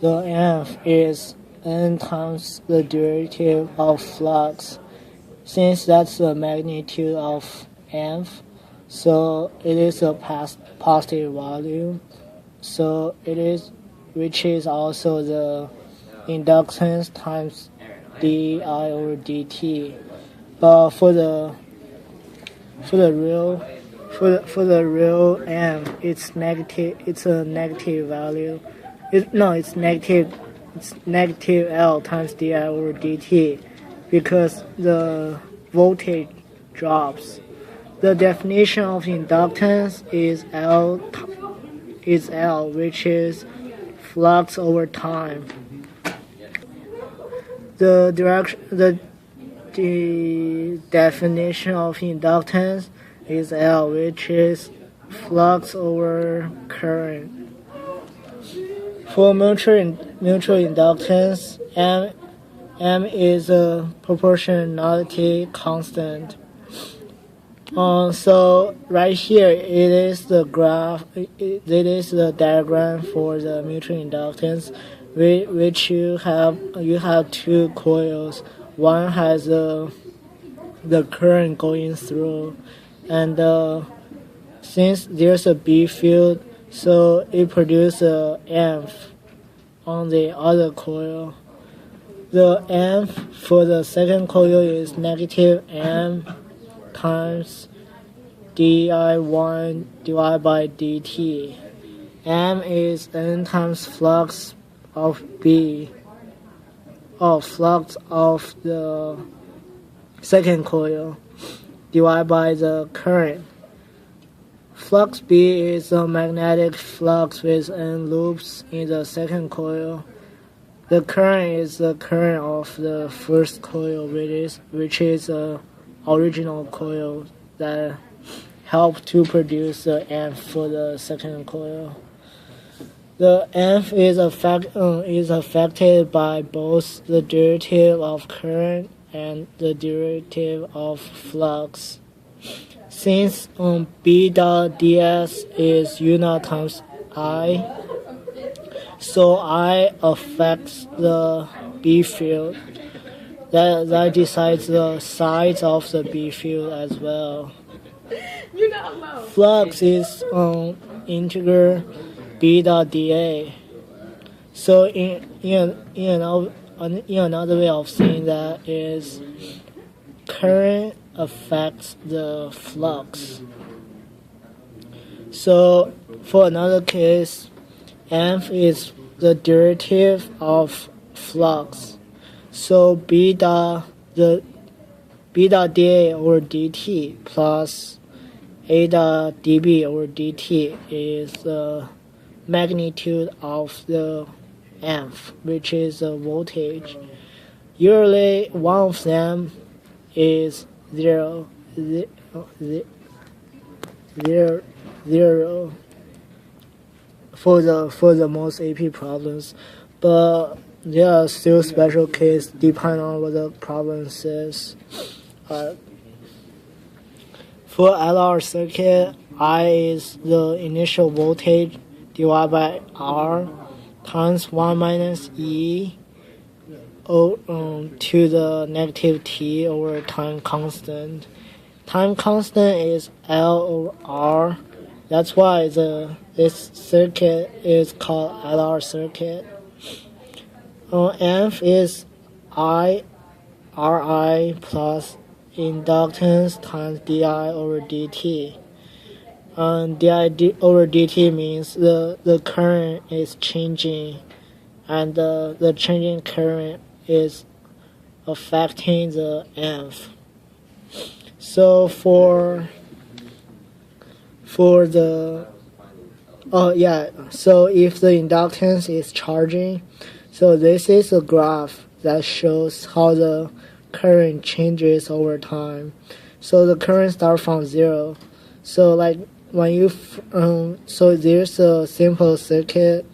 the F is n times the derivative of flux. Since that's the magnitude of F, so it is a positive volume. So it is, which is also the inductance times di over dt. But for the real M, it's negative. It's a negative value. It's negative. It's negative L times di over dt, because the voltage drops. The definition of inductance is L, which is flux over time. The definition of inductance is L, which is flux over current. For mutual inductance, M is a proportionality constant. So right here it is the graph. It is the diagram for the mutual inductance, which you have two coils. One has the current going through, and since there's a B field, so it produces a M on the other coil. The M for the second coil is negative M times di1 divided by dt. M is n times flux of B, flux of the second coil, divided by the current. Flux B is a magnetic flux with n loops in the second coil. The current is the current of the first coil, which is the original coil that helped to produce the amp for the second coil. The amp is affected by both the derivative of current and the derivative of flux. Since B dot ds is U naught times I, so I affects the B field. That decides the size of the B field as well. Flux is integral B dot dA. So in another way of saying that is current affects the flux. So for another case, amp is the derivative of flux. So B dot dA over dt plus A dot dB over dt is the magnitude of the amp, which is the voltage. Usually one of them is zero for the most AP problems, but there are still special cases depending on what the problem says. For LR circuit, I is the initial voltage divided by R times 1 minus E to the negative T over time constant. Time constant is L over R. That's why this circuit is called LR circuit. Amp is Ri plus inductance times di over dt. Di over dt means the current is changing, and the changing current is affecting the amp. So for the so if the inductance is charging, so this is a graph that shows how the current changes over time. So the current starts from 0. So like when you so there's a simple circuit.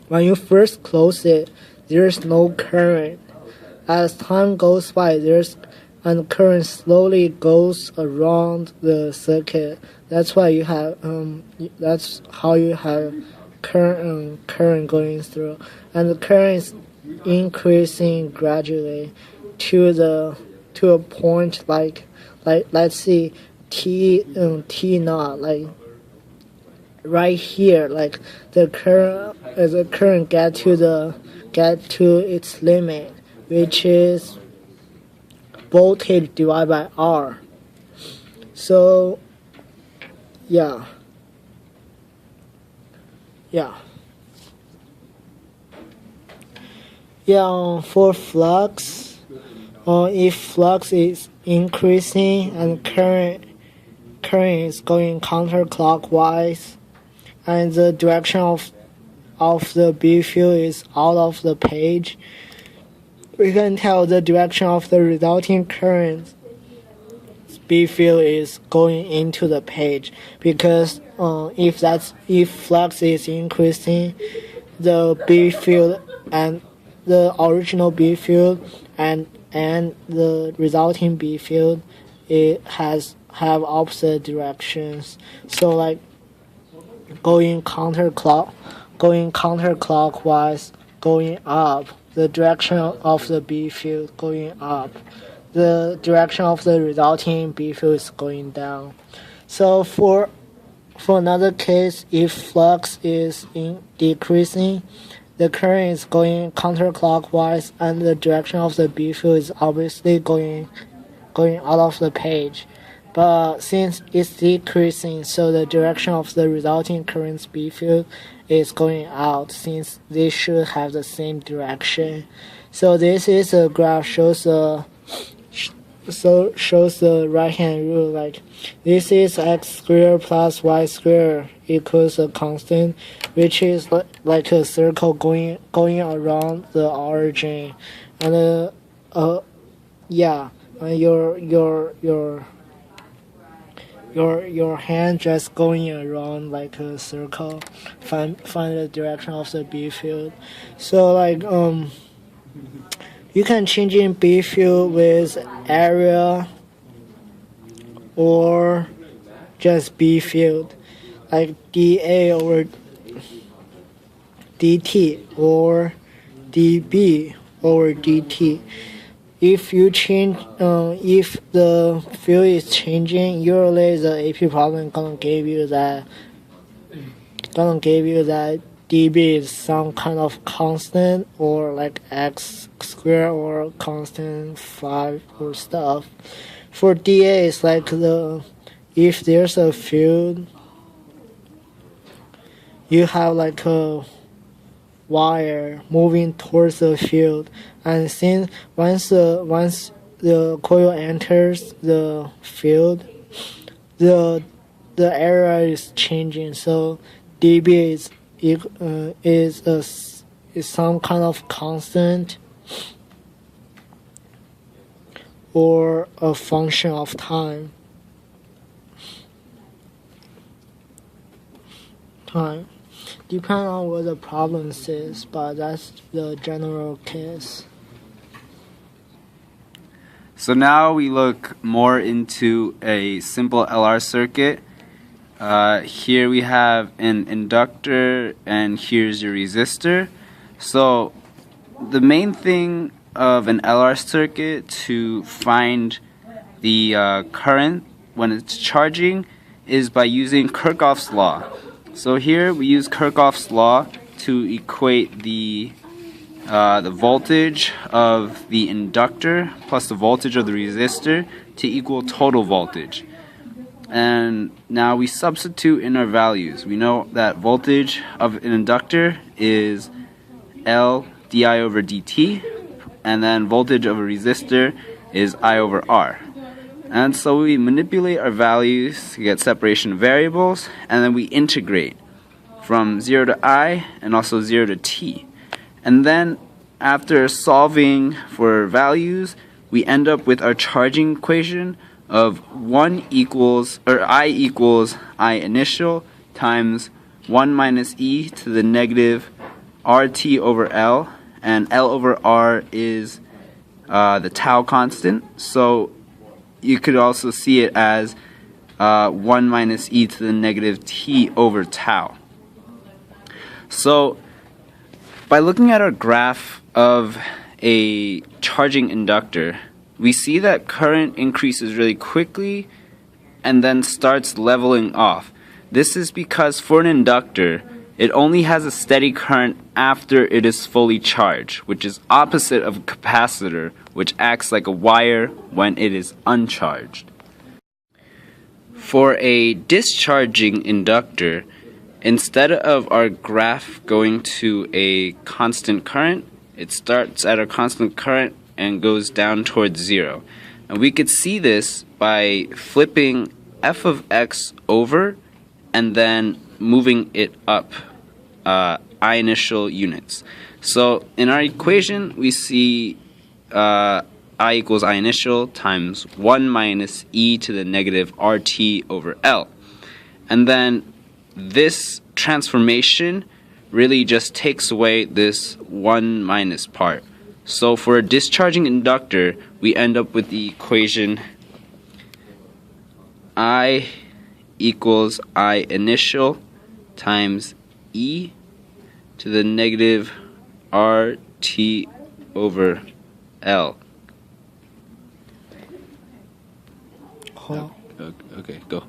When you first close it, there's no current. as time goes by, and the current slowly goes around the circuit. That's why you have that's how you have current going through, and the current is increasing gradually to a point like let's see T naught, like right here, like the current get to its limit, which is voltage divided by R. So yeah. For flux, if flux is increasing and current is going counterclockwise, and the direction of the B field is out of the page, we can tell the direction of the resulting current B field is going into the page, because if flux is increasing, the B field and the original B field and the resulting B field, it have opposite directions. So like going counterclockwise, going up, the direction of the B field going up, the direction of the resulting B field is going down. So for another case, if flux is decreasing, the current is going counterclockwise, and the direction of the B field is obviously going out of the page. But since it's decreasing, so the direction of the resulting current's B field is going out, since they should have the same direction. So this is a graph shows the right hand rule, like this is x squared plus y squared equals a constant, which is like a circle going around the origin, and your hand just going around like a circle, find the direction of the B field. So like you can change in B field with area or just B field, like dA over dt or dB over dt. If you change, if the field is changing, usually the AP problem gonna give you that dB is some kind of constant, or like x squared or constant 5 or stuff. For dA, it's like if there's a field, you have like a wire moving towards the field, and since once the coil enters the field, the area is changing. So dB is some kind of constant or a function of time. Depending on what the problem is, but that's the general case. So now we look more into a simple LR circuit. Here we have an inductor, and here's your resistor. So the main thing of an LR circuit to find the current when it's charging is by using Kirchhoff's law. So here we use Kirchhoff's law to equate the voltage of the inductor plus the voltage of the resistor to equal total voltage. And now we substitute in our values. We know that voltage of an inductor is L di over dt, and then voltage of a resistor is I over R. And so we manipulate our values to get separation of variables, and then we integrate from 0 to I and also 0 to t. And then after solving for values, we end up with our charging equation of I equals I initial times 1 minus e to the negative RT over L, and L over R is the tau constant. So you could also see it as 1 minus e to the negative t over tau. So by looking at our graph of a charging inductor, we see that current increases really quickly and then starts leveling off. This is because for an inductor, it only has a steady current after it is fully charged, which is opposite of a capacitor, which acts like a wire when it is uncharged. For a discharging inductor, instead of our graph going to a constant current, it starts at a constant current and goes down towards 0. And we could see this by flipping f of x over and then moving it up I initial units. So in our equation, we see I equals I initial times 1 minus e to the negative RT over L. And then this transformation really just takes away this 1 minus part. So for a discharging inductor, we end up with the equation I equals I initial times e to the negative RT over L. Okay, go.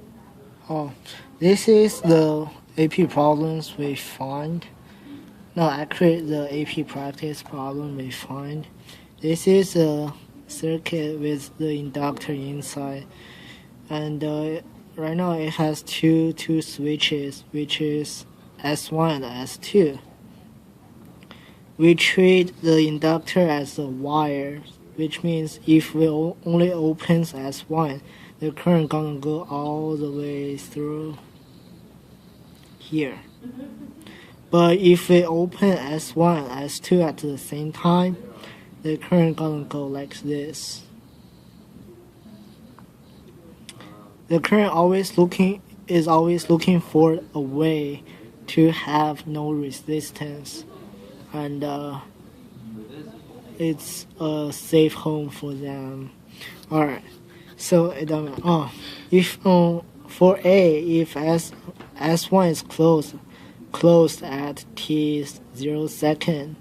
This is the AP problems we find. No, actually the AP practice problem we find. This is a circuit with the inductor inside, and right now it has two switches, which is S1 and S2. We treat the inductor as a wire, which means if we only opens S1, the current gonna go all the way through here. But if we open S1 and S2 at the same time, the current gonna go like this. The current is always looking for a way to have no resistance, and it's a safe home for them. Alright, so if for A, if S1 is closed at t0 second,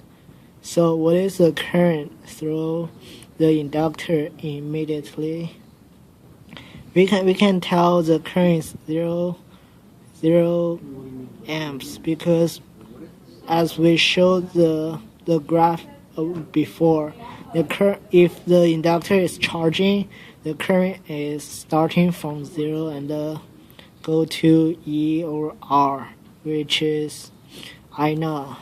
so what is the current through the inductor immediately? We can tell the current is 0 amps, because as we showed the graph before, if the inductor is charging, the current is starting from 0 and go to E or R, which is I know.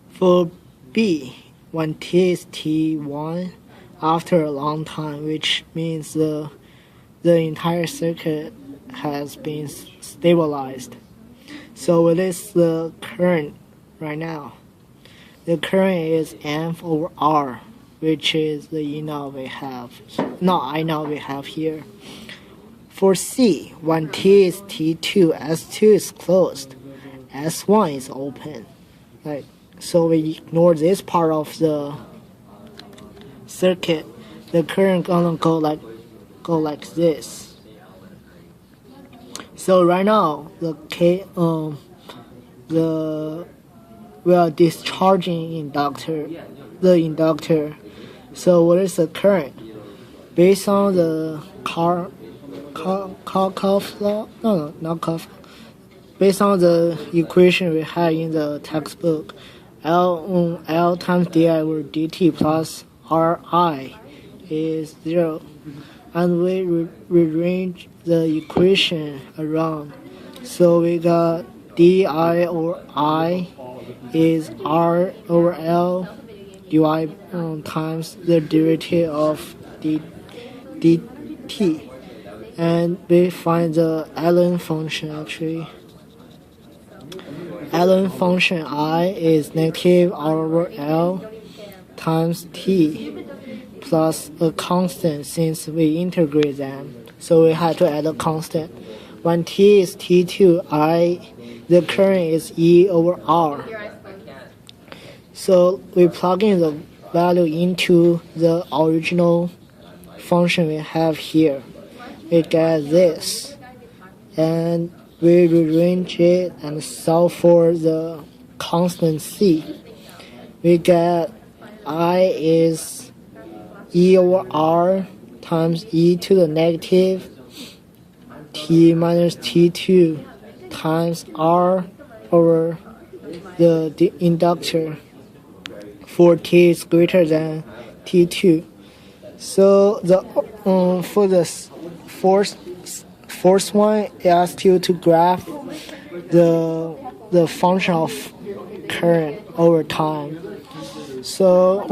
For B, when t is t1, after a long time, which means the entire circuit has been stabilized. So what is the current right now? The current is amp over R, which is the I know we have here. For C, when t is t2, S2 is closed, S1 is open. Right? So we ignore this part of the circuit. The current gonna go like this. So right now we are discharging the inductor. So what is the current? Based on the Kirchhoff law? No, not Kirchhoff. Based on the equation we had in the textbook, L times di over dt plus Ri is 0. And we rearrange the equation around. So we got di over I is R over L dy times the derivative of dt. And we find the Allen function actually. Allen function I is negative R over L times t plus a constant since we integrate them. So we had to add a constant. When t is t2, the current is E over R. So we plug in value into the original function we have here, we get this. And we rearrange it and solve for the constant c. We get I is e over r times e to the negative t minus t2 times r over the inductor for t is greater than t2. So the for the first one, it asks you to graph the function of current over time. So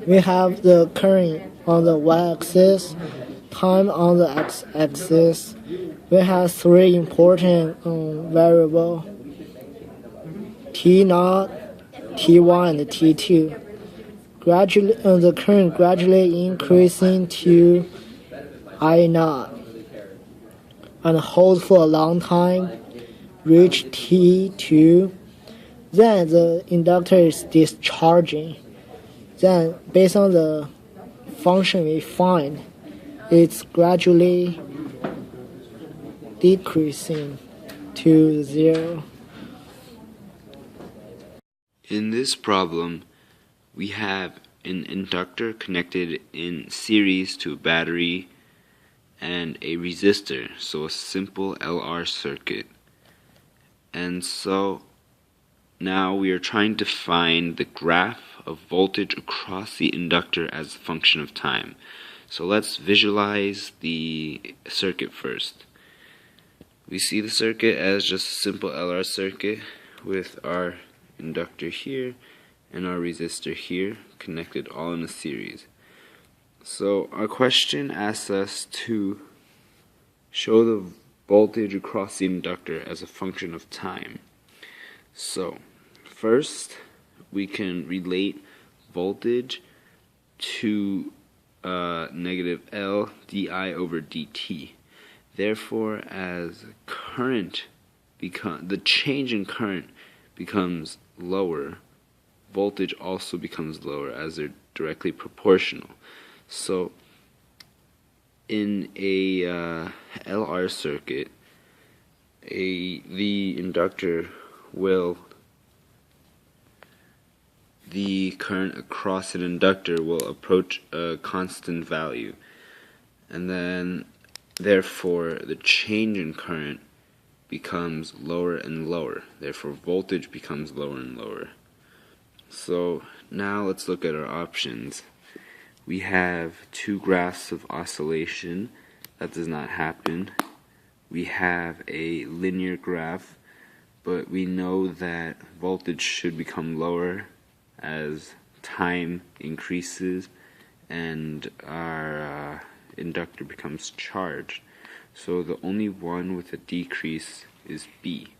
we have the current on the y-axis, time on the x-axis. We have three important variables: t0, t1, and t2. Gradually, the current gradually increasing to I0 and hold for a long time, reach T2. Then the inductor is discharging. Then, based on the function we find, it's gradually decreasing to 0. In this problem, we have an inductor connected in series to a battery and a resistor, so a simple LR circuit. And so now we are trying to find the graph of voltage across the inductor as a function of time. So let's visualize the circuit first. We see the circuit as just a simple LR circuit with our inductor here and our resistor here connected all in a series. So our question asks us to show the voltage across the inductor as a function of time. So first we can relate voltage to negative L di over dt. Therefore, as the change in current becomes lower, voltage also becomes lower as they're directly proportional. So in a LR circuit, the current across an inductor will approach a constant value, and then therefore the change in current becomes lower and lower. Therefore voltage becomes lower and lower. So now let's look at our options. We have two graphs of oscillation. That does not happen. We have a linear graph, but we know that voltage should become lower as time increases and our inductor becomes charged. So the only one with a decrease is B.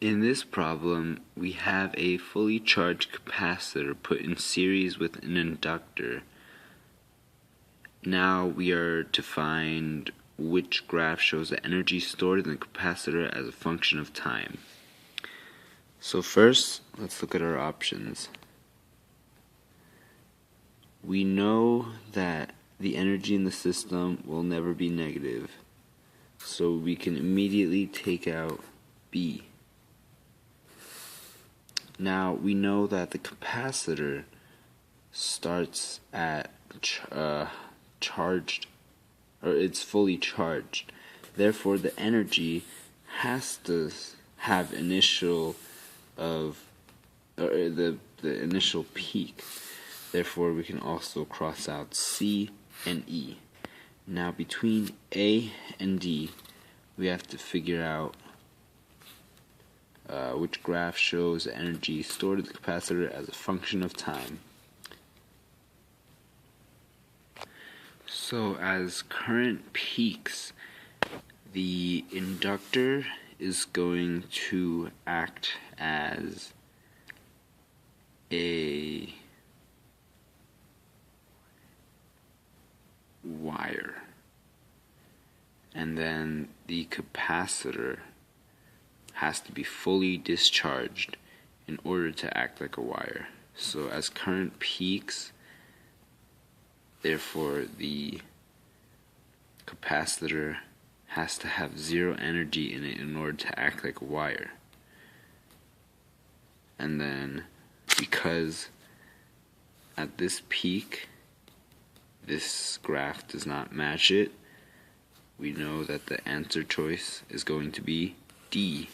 In this problem, we have a fully charged capacitor put in series with an inductor. Now we are to find which graph shows the energy stored in the capacitor as a function of time. So first, let's look at our options. We know that the energy in the system will never be negative, so we can immediately take out B. Now we know that the capacitor starts at it's fully charged. Therefore, the energy has to have the initial peak. Therefore, we can also cross out C and E. Now, between A and D, we have to figure out which graph shows the energy stored in the capacitor as a function of time. So as current peaks, the inductor is going to act as a wire, and then the capacitor has to be fully discharged in order to act like a wire. So as current peaks, therefore the capacitor has to have zero energy in it in order to act like a wire. And then because at this peak this graph does not match it, we know that the answer choice is going to be D.